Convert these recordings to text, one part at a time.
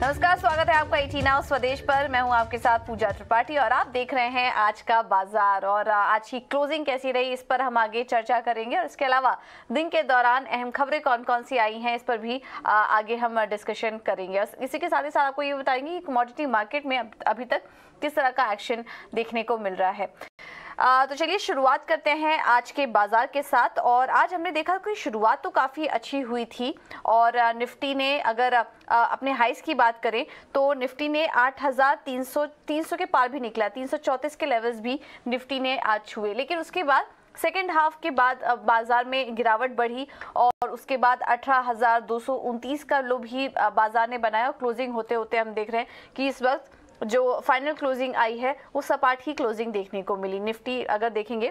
नमस्कार, स्वागत है आपका 18 आवर्स स्वदेश पर। मैं हूं आपके साथ पूजा त्रिपाठी और आप देख रहे हैं आज का बाजार। और आज की क्लोजिंग कैसी रही इस पर हम आगे चर्चा करेंगे और इसके अलावा दिन के दौरान अहम खबरें कौन कौन सी आई हैं इस पर भी आगे हम डिस्कशन करेंगे। और इसी के साथ ही साथ आपको ये बताएंगे कि कमोडिटी मार्केट में अभी तक किस तरह का एक्शन देखने को मिल रहा है। तो चलिए शुरुआत करते हैं आज के बाजार के साथ। और आज हमने देखा कि शुरुआत तो काफ़ी अच्छी हुई थी और निफ्टी ने अगर अपने हाइस की बात करें तो निफ्टी ने 8,300 के पार भी निकला, 334 के लेवल्स भी निफ्टी ने आज छुए। लेकिन उसके बाद सेकेंड हाफ के बाद बाजार में गिरावट बढ़ी और उसके बाद 18,229 का लो भी बाजार ने बनाया। और क्लोजिंग होते होते हम देख रहे हैं कि इस वक्त जो फाइनल क्लोजिंग आई है वो सपाट ही क्लोजिंग देखने को मिली। निफ्टी अगर देखेंगे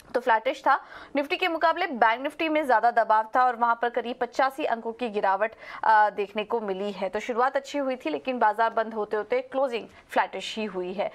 तो फ्लैटिश था। निफ्टी के मुकाबले बैंक निफ्टी में ज्यादा दबाव था और वहां पर करीब 85 अंकों की गिरावट देखने को मिली है। तो शुरुआत अच्छी हुई थी लेकिन बाजार बंद होते होते क्लोजिंग फ्लैटिश ही हुई है।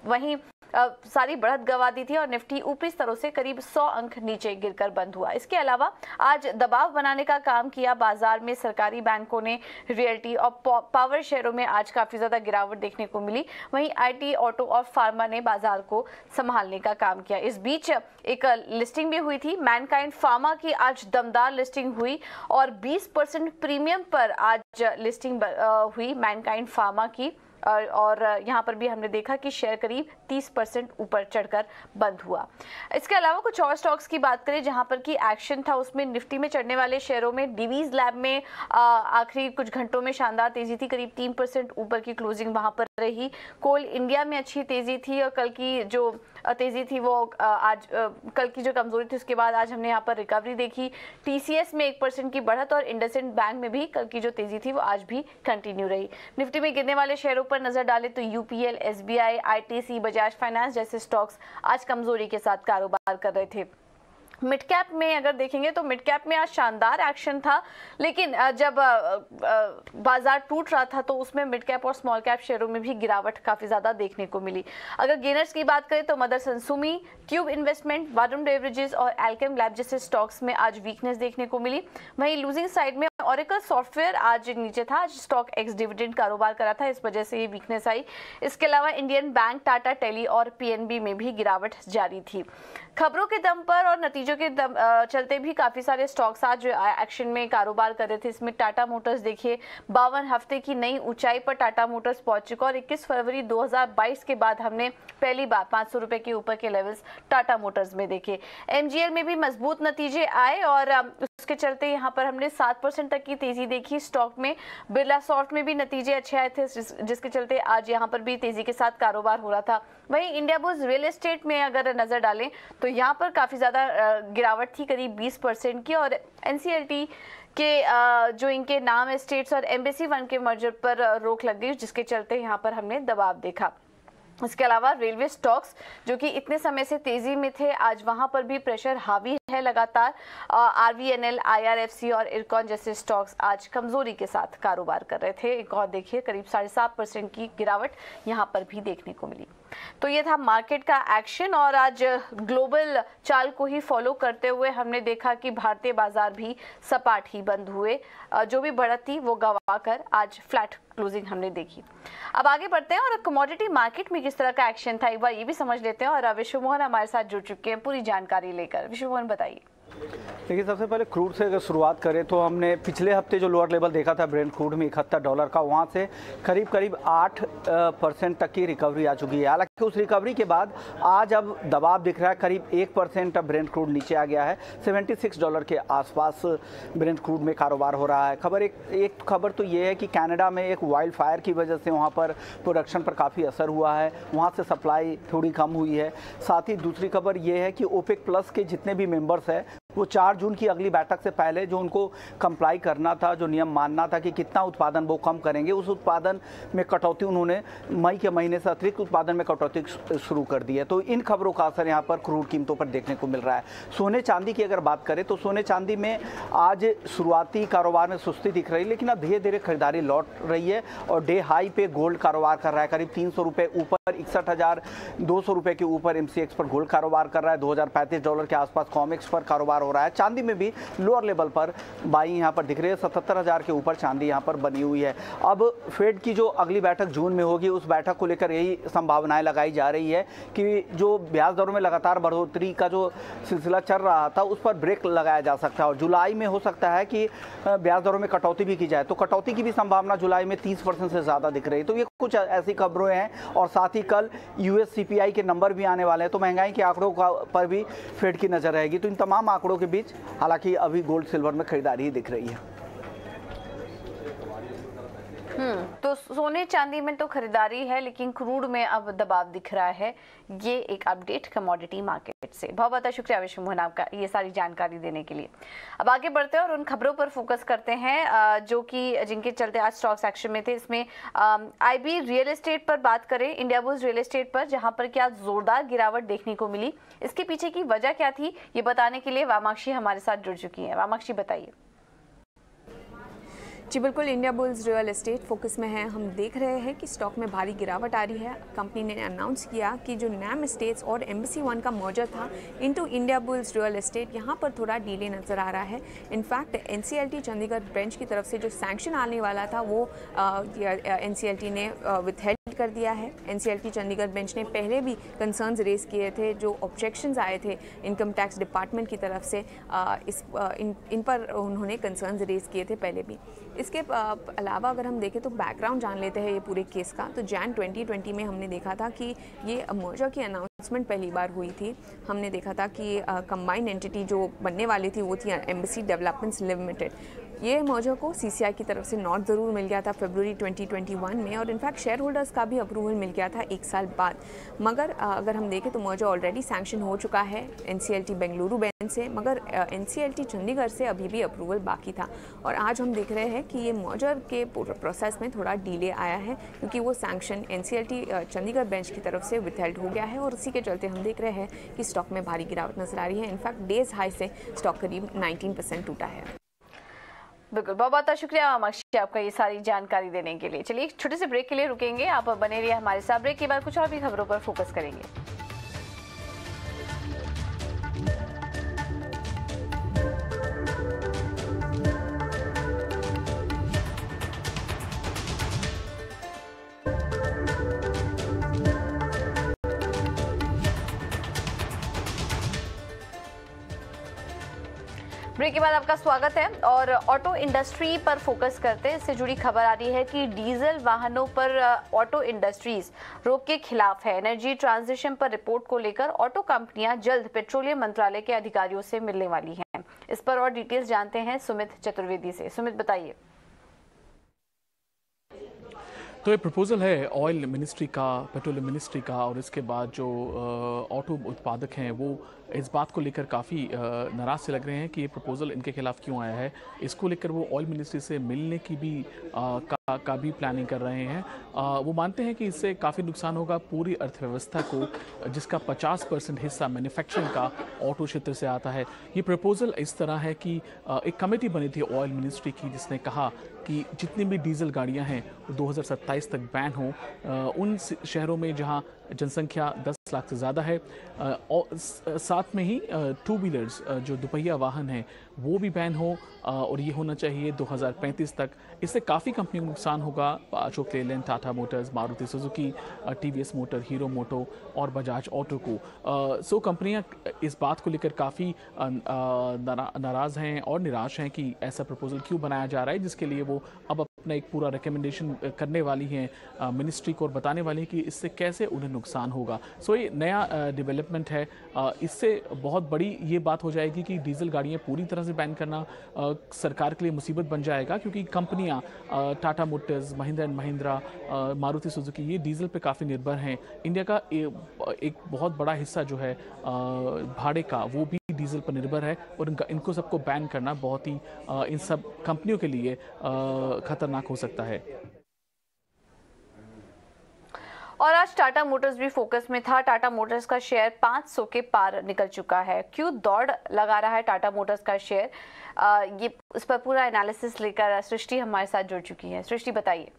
वहीं सारी बढ़त गंवा दी थी और निफ्टी ऊपरी स्तरों से करीब 100 अंक नीचे गिरकर बंद हुआ। इसके अलावा आज दबाव बनाने का काम किया बाजार में सरकारी बैंकों ने, रियल्टी और पावर शेयरों में आज काफी ज्यादा गिरावट देखने को मिली। वहीं आईटी, ऑटो और फार्मा ने बाजार को संभालने का काम किया। इस बीच एक लिस्टिंग भी हुई थी। मैनकाइंड फार्मा की आज दमदार लिस्टिंग हुई और 20% प्रीमियम पर आज लिस्टिंग हुई मैनकाइंड फार्मा की। और यहाँ पर भी हमने देखा कि शेयर करीब 30% ऊपर चढ़कर बंद हुआ। इसके अलावा कुछ और स्टॉक्स की बात करें जहाँ पर कि एक्शन था, उसमें निफ्टी में चढ़ने वाले शेयरों में डिवीज लैब में आखिरी कुछ घंटों में शानदार तेजी थी, करीब 3% ऊपर की क्लोजिंग वहां पर रही। कोल इंडिया में अच्छी तेजी थी और कल की जो तेजी थी वो आज कल की जो कमजोरी थी उसके बाद आज हमने यहाँ पर रिकवरी देखी। टीसीएस में 1% की बढ़त और इंडसइंड बैंक में भी कल की जो तेजी थी वो आज भी कंटिन्यू रही। निफ्टी में गिरने वाले शेयरों पर नजर डालें तो UPL, SBI, ITC, Bajaj finance जैसे स्टॉक्स आज कमजोरी के साथ कारोबार कर रहे थे। मिड कैप में अगर देखेंगे तो मिड कैप में आज शानदार एक्शन था, लेकिन जब बाजार टूट रहा था तो उसमें मिड कैप और स्मॉल कैप शेयरों में भी गिरावट काफी ज्यादा देखने को मिली। अगर गेनर्स की बात करें तो मदरसन सुमी, ट्यूब इन्वेस्टमेंट, वारुण बेवरेजेस और एल्केम लैब जैसे स्टॉक्स में आज वीकनेस देखने को मिली। वहीं लूजिंग साइड में ओरेकल सॉफ्टवेयर आज नीचे था, आज स्टॉक एक्स डिविडेंड कारोबार करा था, इस वजह से ये वीकनेस आई। इसके अलावा इंडियन बैंक, टाटा टेली और पीएनबी में भी गिरावट जारी थी। खबरों के दम पर और नतीजों के चलते भी काफी सारे स्टॉक्स आज एक्शन में कारोबार कर रहे थे। इसमें टाटा मोटर्स देखिए 52 हफ्ते की नई ऊंचाई पर टाटा मोटर्स पहुंच चुका और 21 फरवरी 2022 के बाद हमने पहली बार 500 रुपए के ऊपर के लेवल्स टाटा मोटर्स में देखे। एमजीएल में भी मजबूत नतीजे आए और उसके चलते यहाँ पर हमने 7% तक की तेजी देखी स्टॉक में। बिरला सॉफ्ट में भी नतीजे अच्छे आए थे जिसके चलते आज यहाँ पर भी तेजी के साथ कारोबार हो रहा था। वहीं इंडिया बुल्स रियल एस्टेट में अगर नजर डालें तो यहाँ पर काफी ज्यादा गिरावट थी, करीब 20% की। और एनसीएलटी के जो इनके नाम एस्टेट्स और एम्बेसी वन के मर्जर पर रोक लग गई जिसके चलते यहाँ पर हमने दबाव देखा। इसके अलावा रेलवे स्टॉक्स जो कि इतने समय से तेजी में थे, आज वहां पर भी प्रेशर हावी है लगातार। आरवीएनएल, आईआरएफसी और इरकॉन जैसे स्टॉक्स आज कमजोरी के साथ कारोबार कर रहे थे। एक और देखिए करीब 7.5% की गिरावट यहां पर भी देखने को मिली। तो ये था मार्केट का एक्शन और आज ग्लोबल चाल को ही फॉलो करते हुए हमने देखा कि भारतीय बाजार भी सपाट ही बंद हुए। जो भी बढ़त थी वो गंवाकर आज फ्लैट क्लोजिंग हमने देखी। अब आगे बढ़ते हैं और कमोडिटी मार्केट में किस तरह का एक्शन था एक बार ये भी समझ लेते हैं। और विश्व मोहन हमारे साथ जुड़ चुके हैं पूरी जानकारी लेकर। विश्व मोहन बताइए। देखिए, सबसे पहले क्रूड से अगर शुरुआत करें तो हमने पिछले हफ्ते जो लोअर लेवल देखा था ब्रेंट क्रूड में $71 का, वहाँ से करीब 8% तक की रिकवरी आ चुकी है। हालांकि उस रिकवरी के बाद आज अब दबाव दिख रहा है, करीब 1% अब ब्रेंट क्रूड नीचे आ गया है। $76 के आसपास ब्रेंट क्रूड में कारोबार हो रहा है। एक खबर तो ये है कि कनाडा में एक वाइल्ड फायर की वजह से वहाँ पर प्रोडक्शन पर काफ़ी असर हुआ है, वहाँ से सप्लाई थोड़ी कम हुई है। साथ ही दूसरी खबर ये है कि ओपेक प्लस के जितने भी मेंबर्स हैं वो 4 जून की अगली बैठक से पहले जो उनको कंप्लाई करना था, जो नियम मानना था कि कितना उत्पादन वो कम करेंगे, उस उत्पादन में कटौती उन्होंने मई के महीने से अतिरिक्त उत्पादन में कटौती शुरू कर दी है। तो इन खबरों का असर यहाँ पर क्रूड कीमतों पर देखने को मिल रहा है। सोने चांदी की अगर बात करें तो सोने चांदी में आज शुरुआती कारोबार में सुस्ती दिख रही है, लेकिन अब धीरे धीरे खरीदारी लौट रही है और डे हाई पे गोल्ड कारोबार कर रहा है, करीब 300 रुपये ऊपर, 61,200 रुपये के ऊपर MCX पर गोल्ड कारोबार कर रहा है। $2035 के आसपास कॉमेक्स पर कारोबार लगातार हो रहा है। चांदी में भी लोअर लेवल पर बाइंग यहाँ पर दिख रही है, 77,000 के ऊपर चांदी यहाँ पर बनी हुई है। अब फेड की जो अगली बैठक जून में होगी, उस बैठक को लेकर यही संभावनाएं लगाई जा रही है कि जो ब्याज दरों में लगातार बढ़ोतरी का जो सिलसिला चल रहा था उस पर ब्रेक लगाया जा सकता है और जुलाई में हो सकता है कि ब्याज दरों में कटौती भी की जाए। तो कटौती की भी संभावना जुलाई में 30% से ज़्यादा दिख रही है। तो ये कुछ ऐसी खबरें हैं और साथ ही कल यूएस सीपीआई के नंबर भी आने वाले हैं, तो महंगाई के आंकड़ों पर भी फेड की नज़र रहेगी। तो इन तमाम आंकड़ों के बीच हालांकि अभी गोल्ड सिल्वर में खरीदारी ही दिख रही है। तो सोने चांदी में तो खरीदारी है, लेकिन क्रूड में अब दबाव दिख रहा है। ये एक अपडेट कमोडिटी मार्केट से। बहुत बहुत शुक्रिया विश्व मोहन आपका ये सारी जानकारी देने के लिए। अब आगे बढ़ते हैं और उन खबरों पर फोकस करते हैं जो कि जिनके चलते आज स्टॉक सेक्शन में थे। इसमें आईबी रियल एस्टेट पर बात करें, इंडिया बुल्स रियल एस्टेट पर, जहां पर क्या जोरदार गिरावट देखने को मिली, इसके पीछे की वजह क्या थी, ये बताने के लिए वामाक्षी हमारे साथ जुड़ चुकी है। वामाक्षी बताइए। जी बिल्कुल, India bulls real estate focus में है। हम देख रहे हैं कि स्टॉक में भारी गिरावट आ रही है। कंपनी ने अनाउंस किया कि जो नैम एस्टेट्स और एम्बेसी 1 का मर्जर था into India bulls real estate, यहाँ पर थोड़ा डिले नज़र आ रहा है। इनफैक्ट एनसीएलटी चंडीगढ़ बेंच की तरफ से जो सैंक्शन आने वाला था वो एनसीएलटी ने विथहेल्ड कर दिया है। एनसीएलटी चंडीगढ़ बेंच ने पहले भी कंसर्न्स रेज किए थे, जो ऑब्जेक्शंस आए थे इनकम टैक्स डिपार्टमेंट की तरफ से, इन पर उन्होंने कंसर्न्स रेज किए थे पहले भी। इसके अलावा अगर हम देखें तो बैकग्राउंड जान लेते हैं ये पूरे केस का। तो जैन 2020 में हमने देखा था कि ये मर्जर की अनाउंसमेंट पहली बार हुई थी। हमने देखा था कि कंबाइंड एंटिटी जो बनने वाली थी वो थी एम्बेसी डेवलपमेंट्स लिमिटेड। ये मर्जर को सीसीआई की तरफ से नॉट ज़रूर मिल गया था फरवरी 2021 में, और इनफैक्ट शेयर होल्डर्स का भी अप्रूवल मिल गया था 1 साल बाद। मगर अगर हम देखें तो मर्जर ऑलरेडी सैंक्शन हो चुका है एनसीएलटी बेंगलुरु बेंच से, मगर एनसीएलटी चंडीगढ़ से अभी भी अप्रूवल बाकी था। और आज हम देख रहे हैं कि ये मर्जर के प्रोसेस में थोड़ा डिले आया है, क्योंकि वो सैंक्शन एनसीएलटी चंडीगढ़ बेंच की तरफ से विथहेल्ड हो गया है, और उसी के चलते हम देख रहे हैं कि स्टॉक में भारी गिरावट नजर आ रही है। इनफैक्ट डेज हाई से स्टॉक करीब 19% टूटा है। बिल्कुल, बहुत बहुत शुक्रिया वामाक्षी आपका ये सारी जानकारी देने के लिए। चलिए एक छोटे से ब्रेक के लिए रुकेंगे, आप बने रहिए हमारे साथ। ब्रेक के बाद कुछ और भी खबरों पर फोकस करेंगे। ब्रेक के बाद आपका स्वागत है और ऑटो इंडस्ट्री पर फोकस करते हैं। इससे जुड़ी खबर आ रही है कि डीजल वाहनों पर ऑटो इंडस्ट्रीज रोक के खिलाफ है। एनर्जी ट्रांजिशन पर रिपोर्ट को लेकर ऑटो कंपनियां जल्द पेट्रोलियम मंत्रालय के अधिकारियों से मिलने वाली हैं। इस पर और डिटेल्स जानते हैं सुमित चतुर्वेदी से। सुमित बताइए। तो ये प्रपोजल है ऑयल मिनिस्ट्री का, पेट्रोलियम मिनिस्ट्री का, और इसके बाद जो ऑटो उत्पादक हैं वो इस बात को लेकर काफ़ी नाराज़ से लग रहे हैं कि ये प्रपोजल इनके खिलाफ क्यों आया है। इसको लेकर वो ऑयल मिनिस्ट्री से मिलने की भी का भी प्लानिंग कर रहे हैं। वो मानते हैं कि इससे काफ़ी नुकसान होगा पूरी अर्थव्यवस्था को, जिसका 50% हिस्सा मैन्युफैक्चरिंग का ऑटो क्षेत्र से आता है। ये प्रपोजल इस तरह है कि एक कमेटी बनी थी ऑयल मिनिस्ट्री की, जिसने कहा कि जितनी भी डीजल गाड़ियां हैं वो 2027 तक बैन हो। उन शहरों में जहां जनसंख्या 10 लाख से ज़्यादा है, और साथ में ही टू व्हीलर्स जो दुपहिया वाहन हैं वो भी बैन हो, और ये होना चाहिए 2035 तक। इससे काफ़ी कंपनियों को नुकसान होगा। Ashok Leyland, Tata Motors, Maruti Suzuki, TVS Motor, Hero Moto और बजाज ऑटो को। सो कंपनियां इस बात को लेकर काफ़ी नाराज़ हैं और निराश हैं कि ऐसा प्रपोजल क्यों बनाया जा रहा है, जिसके लिए वो अब अपना एक पूरा रिकमेंडेशन करने वाली हैं मिनिस्ट्री को, और बताने वाली है कि इससे कैसे उन्हें नुकसान होगा। सो ये नया डेवलपमेंट है। इससे बहुत बड़ी ये बात हो जाएगी कि डीजल गाड़ियाँ पूरी तरह से बैन करना सरकार के लिए मुसीबत बन जाएगा, क्योंकि कंपनियां Tata Motors, Mahindra and Mahindra, Maruti Suzuki, ये डीजल पे काफ़ी निर्भर हैं। इंडिया का एक बहुत बड़ा हिस्सा जो है भाड़े का, वो भी डीजल पर निर्भर है, और इनको सबको बैन करना बहुत ही इन सब कंपनियों के लिए खतरनाक हो सकता है। और आज टाटा मोटर्स भी फोकस में था। टाटा मोटर्स का शेयर 500 के पार निकल चुका है। क्यों दौड़ लगा रहा है टाटा मोटर्स का शेयर, ये उस पर पूरा एनालिसिस लेकर सृष्टि हमारे साथ जुड़ चुकी है। सृष्टि बताइए।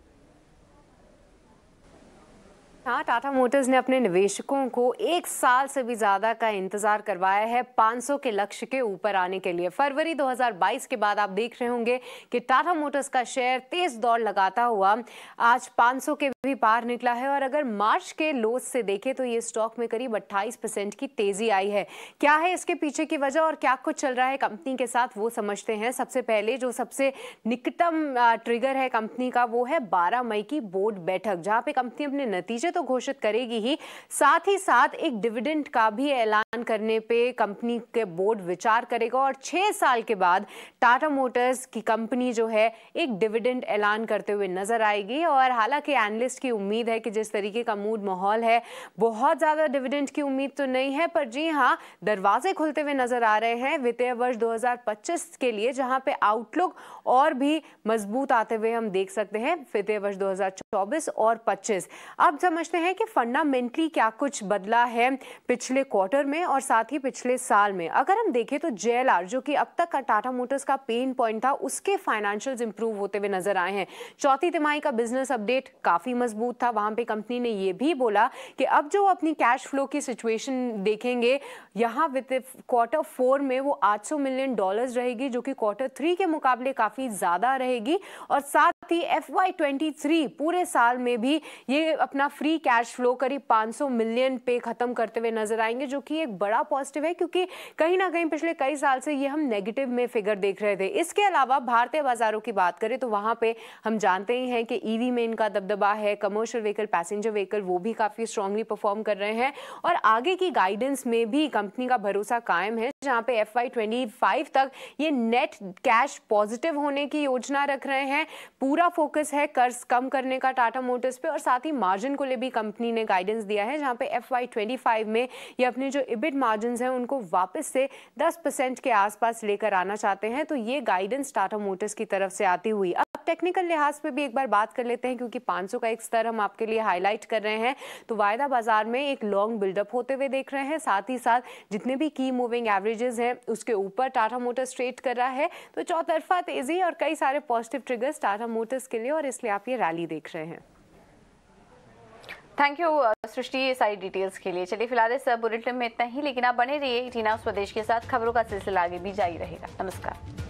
हाँ, टाटा मोटर्स ने अपने निवेशकों को 1 साल से भी ज्यादा का इंतजार करवाया है 500 के लक्ष्य के ऊपर आने के लिए। फरवरी 2022 के बाद आप देख रहे होंगे कि टाटा मोटर्स का शेयर तेज दौड़ लगाता हुआ आज 500 के भी पार निकला है और अगर मार्च के लोज से देखें तो ये स्टॉक में करीब 28% की तेजी आई है। क्या है इसके पीछे की वजह और क्या कुछ चल रहा है कंपनी के साथ, वो समझते हैं। सबसे पहले जो सबसे निकटतम ट्रिगर है कंपनी का वो है 12 मई की बोर्ड बैठक, जहां पे कंपनी अपने नतीजे तो घोषित करेगी ही, साथ ही साथ एक डिविडेंड का भी ऐलान करने पे कंपनी के बोर्ड विचार करेगा और 6 साल के बाद टाटा मोटर्स की कंपनी जो है एक डिविडेंड ऐलान करते हुए नजर आएगी। और हालांकि एनालिस्ट की उम्मीद है कि जिस तरीके का मूड माहौल है, बहुत ज्यादा डिविडेंड की उम्मीद तो नहीं है, पर जी हाँ, दरवाजे खुलते हुए नजर आ रहे हैं वित्तीय वर्ष 2025 के लिए, जहां पे आउटलुक और भी मजबूत आते हुए हम देख सकते हैं वित्तीय वर्ष 2024 और 25। अब समझते हैं कि फंडामेंटली क्या कुछ बदला है पिछले क्वार्टर में और साथ ही पिछले साल में। अगर हम देखें तो JLR, जो कि अब तक का टाटा मोटर्स का पेन पॉइंट था, उसके फाइनेंशियल्स इंप्रूव होते हुए नजर आए हैं। चौथी तिमाही का बिजनेस अपडेट काफी मजबूत था। वहां पे कंपनी ने यह भी बोला कि अब जो अपनी कैश फ्लो की सिचुएशन देखेंगे, यहां विद क्वार्टर 4 में वो $800 मिलियन रहेगी, जो कि क्वार्टर 3 के मुकाबले काफी ज्यादा रहेगी। और साथ ही FY23 पूरे साल में भी ये अपना फ्री कैश फ्लो करीब 500 मिलियन पे खत्म करते हुए नजर आएंगे, जो कि एक बड़ा पॉजिटिव है, क्योंकि कहीं ना कहीं पिछले कई साल से ये हम नेगेटिव में फिगर देख रहे थे। इसके अलावा भारतीय बाजारों की बात करें तो वहां पे हम जानते ही हैं कि ईवी में इनका दबदबा है, कमर्शियल व्हीकल, पैसेंजर व्हीकल वो भी काफी स्ट्रांगली परफॉर्म कर रहे हैं और आगे की गाइडेंस में भी कंपनी का भरोसा कायम है, जहां पे FY25 तक ये नेट कैश पॉजिटिव होने की योजना रख रहे हैं। पूरा फोकस है कर्ज कम करने का टाटा मोटर्स पे और साथ ही मार्जिन को ले भी कंपनी ने गाइडेंस दिया है, जहां पे FY25 में ये अपने जो EBIT मार्जिन्स हैं उनको वापस से 10% के आसपास लेकर आना चाहते हैं। तो ये गाइडेंस टाटा मोटर्स की तरफ से आती हुई। अब टेक्निकल लिहाज पे भी एक बार बात कर लेते हैं, क्योंकि 500 का एक स्तर हम आपके लिए हाईलाइट कर रहे हैं। तो वायदा बाजार में एक लॉन्ग बिल्डअप होते हुए देख रहे हैं, साथ ही साथ जितने भी की मूविंग एवरेजेस हैं उसके ऊपर टाटा मोटर्स ट्रेड कर रहा है। तो चौतरफा तेजी और कई सारे पॉजिटिव ट्रिगर्स टाटा मोटर्स के लिए, और इसलिए आप ये रैली देख रहे हैं। थैंक यू सृष्टि, ये सारी डिटेल्स के लिए। चलिए फिलहाल इस बुलेटिन में इतना ही, लेकिन आप बने रहिए टीना स्वदेश के साथ। खबरों का सिलसिला आगे भी जारी रहेगा। नमस्कार।